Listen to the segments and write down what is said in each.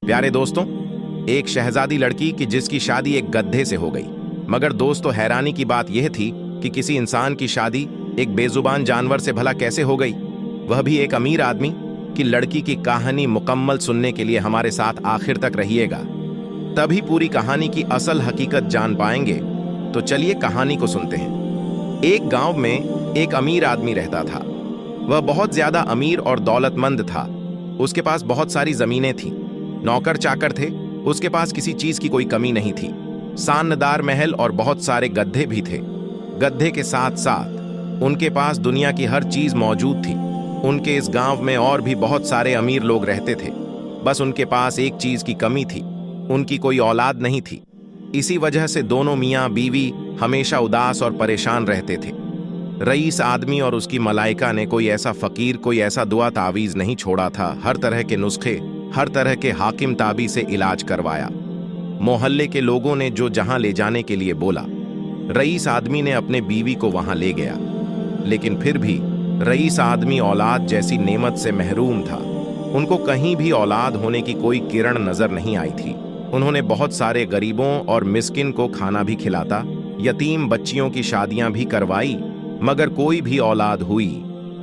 प्यारे दोस्तों, एक शहजादी लड़की की जिसकी शादी एक गधे से हो गई। मगर दोस्तों, हैरानी की बात यह थी कि किसी इंसान की शादी एक बेजुबान जानवर से भला कैसे हो गई, वह भी एक अमीर आदमी की लड़की की कहानी मुकम्मल सुनने के लिए हमारे साथ आखिर तक रहिएगा, तभी पूरी कहानी की असल हकीकत जान पाएंगे। तो चलिए कहानी को सुनते हैं। एक गांव में एक अमीर आदमी रहता था। वह बहुत ज्यादा अमीर और दौलतमंद था। उसके पास बहुत सारी जमीनें थीं, नौकर चाकर थे, उसके पास किसी चीज की कोई कमी नहीं थी। शानदार महल और बहुत सारे गड्ढे भी थे। गड्ढे के साथ साथ उनके पास दुनिया की हर चीज मौजूद थी। उनके इस गांव में और भी बहुत सारे अमीर लोग रहते थे, बस उनके पास एक चीज की कमी थी, उनकी कोई औलाद नहीं थी। इसी वजह से दोनों मियाँ बीवी हमेशा उदास और परेशान रहते थे। रईस आदमी और उसकी मलाइका ने कोई ऐसा फकीर, कोई ऐसा दुआ तावीज नहीं छोड़ा था। हर तरह के नुस्खे, हर तरह के हाकिम ताबी से इलाज करवाया। मोहल्ले के लोगों ने जो जहां ले जाने के लिए बोला, रईस आदमी ने अपने बीवी को वहां ले गया। लेकिन फिर भी रईस आदमी औलाद जैसी नेमत से महरूम था। उनको कहीं भी औलाद होने की कोई किरण नजर नहीं आई थी। उन्होंने बहुत सारे गरीबों और मिस्किन को खाना भी खिलाता, यतीम बच्चियों की शादियां भी करवाई, मगर कोई भी औलाद हुई।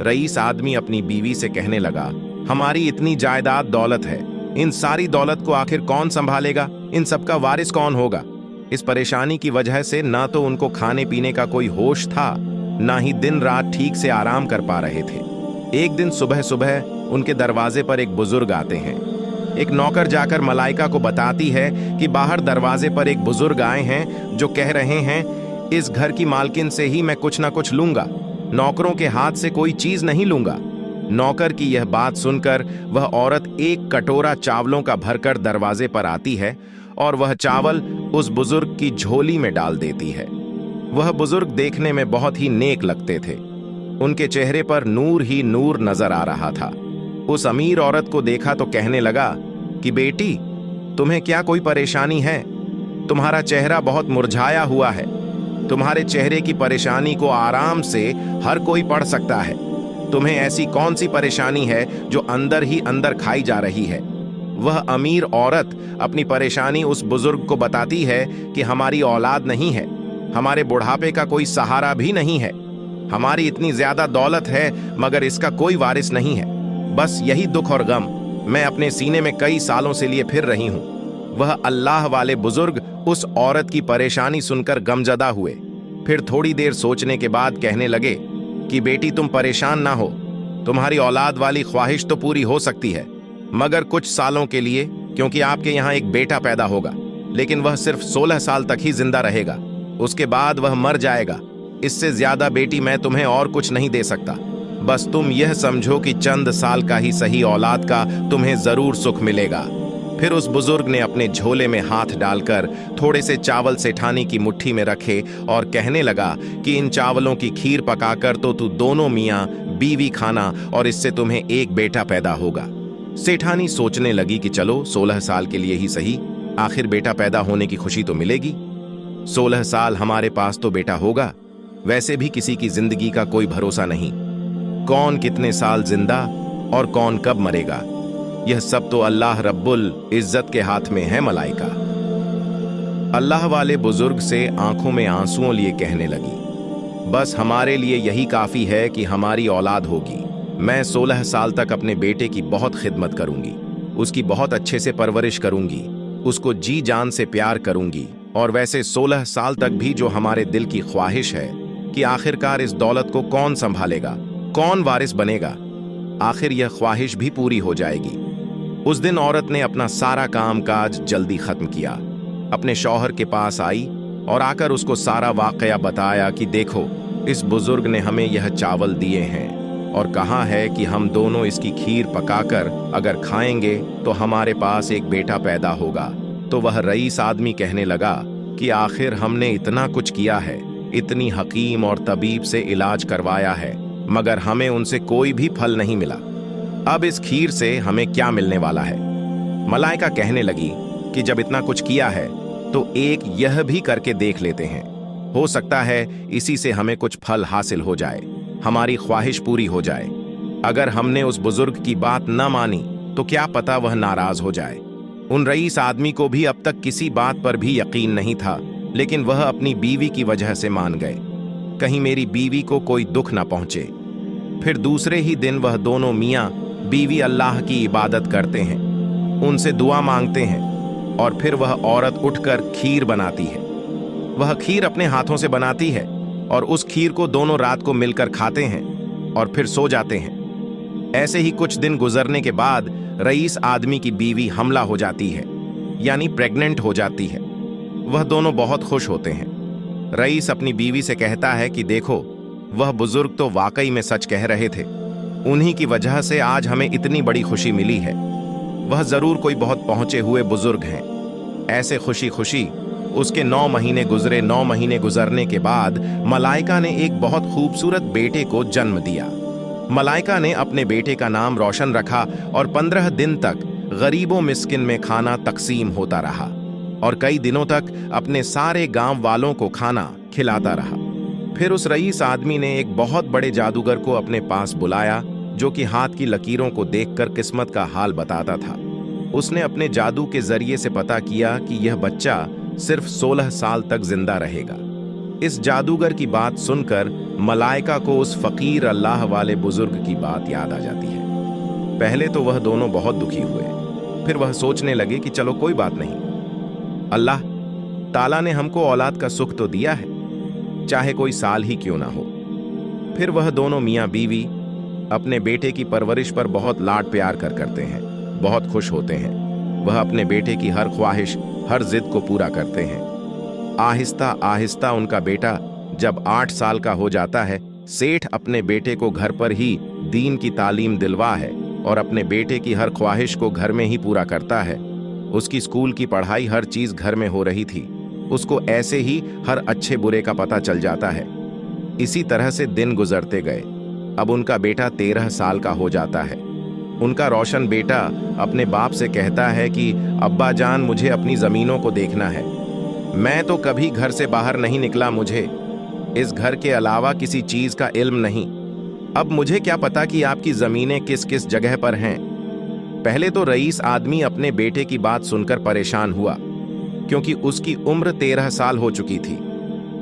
रईस आदमी अपनी बीवी से कहने लगा, हमारी इतनी जायदाद दौलत है, इन सारी दौलत को आखिर कौन संभालेगा? इन सबका वारिस कौन होगा? इस परेशानी की वजह से ना तो उनको खाने पीने का कोई होश था, ना ही दिन रात ठीक से आराम कर पा रहे थे। एक दिन सुबह सुबह उनके दरवाजे पर एक बुजुर्ग आते हैं। एक नौकर जाकर मलाइका को बताती है कि बाहर दरवाजे पर एक बुजुर्ग आए हैं जो कह रहे हैं, इस घर की मालकिन से ही मैं कुछ ना कुछ लूंगा, नौकरों के हाथ से कोई चीज नहीं लूंगा। नौकर की यह बात सुनकर वह औरत एक कटोरा चावलों का भरकर दरवाजे पर आती है और वह चावल उस बुजुर्ग की झोली में डाल देती है। वह बुजुर्ग देखने में बहुत ही नेक लगते थे। उनके चेहरे पर नूर ही नूर नजर आ रहा था। उस अमीर औरत को देखा तो कहने लगा कि बेटी, तुम्हें क्या कोई परेशानी है? तुम्हारा चेहरा बहुत मुरझाया हुआ है। तुम्हारे चेहरे की परेशानी को आराम से हर कोई पढ़ सकता है। तुम्हें ऐसी कौन सी परेशानी है जो अंदर ही अंदर खाई जा रही है? वह अमीर औरत अपनी परेशानी उस बुजुर्ग को बताती है कि हमारी औलाद नहीं है, हमारे बुढ़ापे का कोई सहारा भी नहीं है, हमारी इतनी ज्यादा दौलत है मगर इसका कोई वारिस नहीं है। बस यही दुख और गम मैं अपने सीने में कई सालों से लिए फिर रही हूं। वह अल्लाह वाले बुजुर्ग उस औरत की परेशानी सुनकर गमजदा हुए। फिर थोड़ी देर सोचने के बाद कहने लगे कि बेटी, तुम परेशान ना हो, तुम्हारी औलाद वाली ख्वाहिश तो पूरी हो सकती है, मगर कुछ सालों के लिए, क्योंकि आपके यहाँ एक बेटा पैदा होगा, लेकिन वह सिर्फ 16 साल तक ही जिंदा रहेगा। उसके बाद वह मर जाएगा। इससे ज्यादा बेटी मैं तुम्हें और कुछ नहीं दे सकता। बस तुम यह समझो कि चंद साल का ही सही औलाद का तुम्हें जरूर सुख मिलेगा। फिर उस बुजुर्ग ने अपने झोले में हाथ डालकर थोड़े से चावल सेठानी की मुट्ठी में रखे और कहने लगा कि इन चावलों की खीर पकाकर तो तू दोनों मियाँ बीवी खाना और इससे तुम्हें एक बेटा पैदा होगा। सेठानी सोचने लगी कि चलो 16 साल के लिए ही सही, आखिर बेटा पैदा होने की खुशी तो मिलेगी। 16 साल हमारे पास तो बेटा होगा। वैसे भी किसी की जिंदगी का कोई भरोसा नहीं, कौन कितने साल जिंदा और कौन कब मरेगा, यह सब तो अल्लाह रब्बुल इज्जत के हाथ में है। मलाइका अल्लाह वाले बुजुर्ग से आंखों में आंसुओं लिए कहने लगी, बस हमारे लिए यही काफी है कि हमारी औलाद होगी। मैं 16 साल तक अपने बेटे की बहुत खिदमत करूंगी, उसकी बहुत अच्छे से परवरिश करूंगी, उसको जी जान से प्यार करूंगी। और वैसे 16 साल तक भी जो हमारे दिल की ख्वाहिश है कि आखिरकार इस दौलत को कौन संभालेगा, कौन वारिस बनेगा, आखिर यह ख्वाहिश भी पूरी हो जाएगी। उस दिन औरत ने अपना सारा काम काज जल्दी खत्म किया, अपने शौहर के पास आई और आकर उसको सारा वाकया बताया कि देखो, इस बुजुर्ग ने हमें यह चावल दिए हैं और कहा है कि हम दोनों इसकी खीर पकाकर अगर खाएंगे तो हमारे पास एक बेटा पैदा होगा। तो वह रईस आदमी कहने लगा कि आखिर हमने इतना कुछ किया है, इतनी हकीम और तबीब से इलाज करवाया है, मगर हमें उनसे कोई भी फल नहीं मिला। अब इस खीर से हमें क्या मिलने वाला है? मलाइका कहने लगी कि जब इतना कुछ किया है तो एक यह भी करके देख लेते हैं, हो सकता है इसी से हमें कुछ फल हासिल हो जाए, हमारी ख्वाहिश पूरी हो जाए। अगर हमने उस बुजुर्ग की बात न मानी तो क्या पता वह नाराज हो जाए। उन रईस आदमी को भी अब तक किसी बात पर भी यकीन नहीं था, लेकिन वह अपनी बीवी की वजह से मान गए, कहीं मेरी बीवी को कोई दुख न पहुंचे। फिर दूसरे ही दिन वह दोनों मियाँ बीवी अल्लाह की इबादत करते हैं, उनसे दुआ मांगते हैं, और फिर वह औरत उठकर खीर बनाती है। वह खीर अपने हाथों से बनाती है और उस खीर को दोनों रात को मिलकर खाते हैं और फिर सो जाते हैं। ऐसे ही कुछ दिन गुजरने के बाद रईस आदमी की बीवी हमला हो जाती है, यानी प्रेग्नेंट हो जाती है। वह दोनों बहुत खुश होते हैं। रईस अपनी बीवी से कहता है कि देखो, वह बुजुर्ग तो वाकई में सच कह रहे थे, उन्हीं की वजह से आज हमें इतनी बड़ी खुशी मिली है। वह जरूर कोई बहुत पहुंचे हुए बुजुर्ग हैं। ऐसे खुशी खुशी उसके 9 महीने गुजरे। 9 महीने गुजरने के बाद मलाइका ने एक बहुत खूबसूरत बेटे को जन्म दिया। मलाइका ने अपने बेटे का नाम रोशन रखा और 15 दिन तक गरीबों मिस्किन में खाना तकसीम होता रहा और कई दिनों तक अपने सारे गांव वालों को खाना खिलाता रहा। फिर उस रईस आदमी ने एक बहुत बड़े जादूगर को अपने पास बुलाया, जो कि हाथ की लकीरों को देखकर किस्मत का हाल बताता था। उसने अपने जादू के जरिए से पता किया कि यह बच्चा सिर्फ 16 साल तक जिंदा रहेगा। इस जादूगर की बात सुनकर मलाइका को उस फकीर अल्लाह वाले बुजुर्ग की बात याद आ जाती है। पहले तो वह दोनों बहुत दुखी हुए, फिर वह सोचने लगे कि चलो कोई बात नहीं, अल्लाह ताला ने हमको औलाद का सुख तो दिया है, चाहे कोई साल ही क्यों ना हो। फिर वह दोनों मियाँ बीवी अपने बेटे की परवरिश पर बहुत लाड प्यार करते हैं, बहुत खुश होते हैं। वह अपने बेटे की हर ख्वाहिश, हर जिद को पूरा करते हैं। आहिस्ता आहिस्ता उनका बेटा जब 8 साल का हो जाता है, सेठ अपने बेटे को घर पर ही दीन की तालीम दिलवा है और अपने बेटे की हर ख्वाहिश को घर में ही पूरा करता है। उसकी स्कूल की पढ़ाई, हर चीज घर में हो रही थी। उसको ऐसे ही हर अच्छे बुरे का पता चल जाता है। इसी तरह से दिन गुजरते गए। अब उनका बेटा 13 साल का हो जाता है। उनका रोशन बेटा अपने बाप से कहता है कि अब्बा जान, मुझे अपनी जमीनों को देखना है। मैं तो कभी घर से बाहर नहीं निकला, मुझे इस घर के अलावा किसी चीज का इल्म नहीं। अब मुझे क्या पता कि आपकी जमीनें किस किस जगह पर हैं। पहले तो रईस आदमी अपने बेटे की बात सुनकर परेशान हुआ, क्योंकि उसकी उम्र 13 साल हो चुकी थी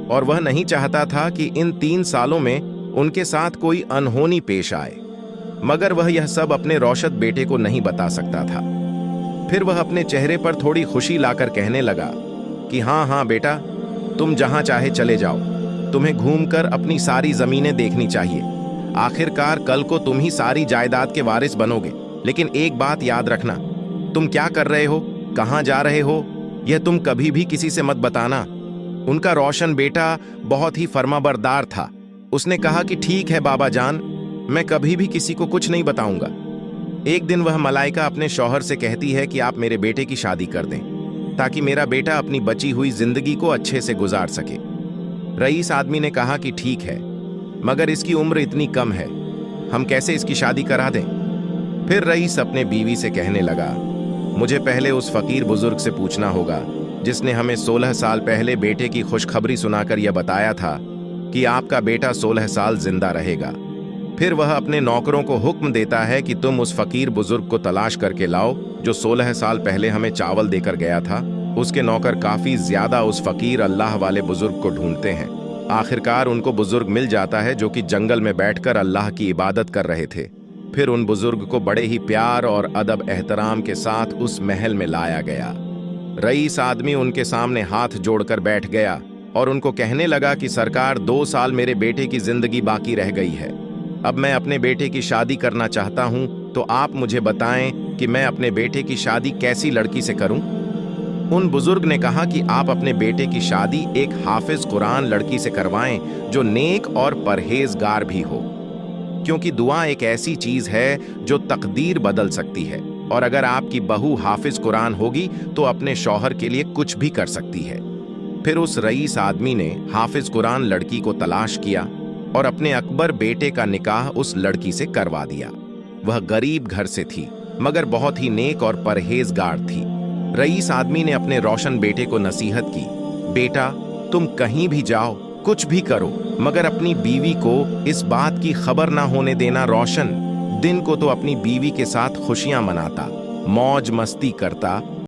और वह नहीं चाहता था कि इन 3 सालों में उनके साथ कोई अनहोनी पेश आए। मगर वह यह सब अपने रोशन बेटे को नहीं बता सकता था। फिर वह अपने चेहरे पर थोड़ी खुशी लाकर कहने लगा कि हाँ हाँ बेटा, तुम जहां चाहे चले जाओ, तुम्हें घूमकर अपनी सारी जमीनें देखनी चाहिए। आखिरकार कल को तुम ही सारी जायदाद के वारिस बनोगे। लेकिन एक बात याद रखना, तुम क्या कर रहे हो, कहां जा रहे हो, यह तुम कभी भी किसी से मत बताना। उनका रोशन बेटा बहुत ही फर्माबरदार था। उसने कहा कि ठीक है बाबा जान, मैं कभी भी किसी को कुछ नहीं बताऊंगा। एक दिन वह मलाइका अपने शौहर से कहती है कि आप मेरे बेटे की शादी कर दें, ताकि मेरा बेटा अपनी बची हुई जिंदगी को अच्छे से गुजार सके। रईस आदमी ने कहा कि ठीक है, मगर इसकी उम्र इतनी कम है, हम कैसे इसकी शादी करा दें। फिर रईस अपने बीवी से कहने लगा, मुझे पहले उस फकीर बुजुर्ग से पूछना होगा जिसने हमें 16 साल पहले बेटे की खुशखबरी सुनाकर यह बताया था कि आपका बेटा 16 साल जिंदा रहेगा। फिर वह अपने नौकरों को हुक्म देता है कि तुम उस फकीर बुजुर्ग को तलाश करके लाओ जो 16 साल पहले हमें चावल देकर गया था। उसके नौकर काफी ज्यादा उस फकीर अल्लाह वाले बुजुर्ग को ढूंढते हैं। आखिरकार उनको बुजुर्ग मिल जाता है, जो कि जंगल में बैठकर अल्लाह की इबादत कर रहे थे। फिर उन बुजुर्ग को बड़े ही प्यार और अदब एहतराम के साथ उस महल में लाया गया। रईस आदमी उनके सामने हाथ जोड़कर बैठ गया और उनको कहने लगा कि सरकार, 2 साल मेरे बेटे की जिंदगी बाकी रह गई है। अब मैं अपने बेटे की शादी करना चाहता हूं, तो आप मुझे बताएं कि मैं अपने बेटे की शादी कैसी लड़की से करूं। उन बुजुर्ग ने कहा कि आप अपने बेटे की शादी एक हाफिज कुरान लड़की से करवाएं, जो नेक और परहेजगार भी हो, क्योंकि दुआ एक ऐसी चीज है जो तकदीर बदल सकती है, और अगर आपकी बहू हाफिज कुरान होगी तो अपने शौहर के लिए कुछ भी कर सकती है। फिर उस रईस आदमी ने हाफिज कुरान लड़की को तलाश किया और अपने अकबर बेटे का निकाह उस लड़की से करवा दिया। वह गरीब घर से थी, मगर बहुत ही नेक और परहेजगार थी। रईस आदमी ने अपने रोशन बेटे को नसीहत की, बेटा तुम कहीं भी जाओ, कुछ भी करो, मगर अपनी बीवी को इस बात की खबर ना होने देना। रोशन दिन को तो अपनी बीवी के साथ खुशियां मनाता, मौज मस्ती करता,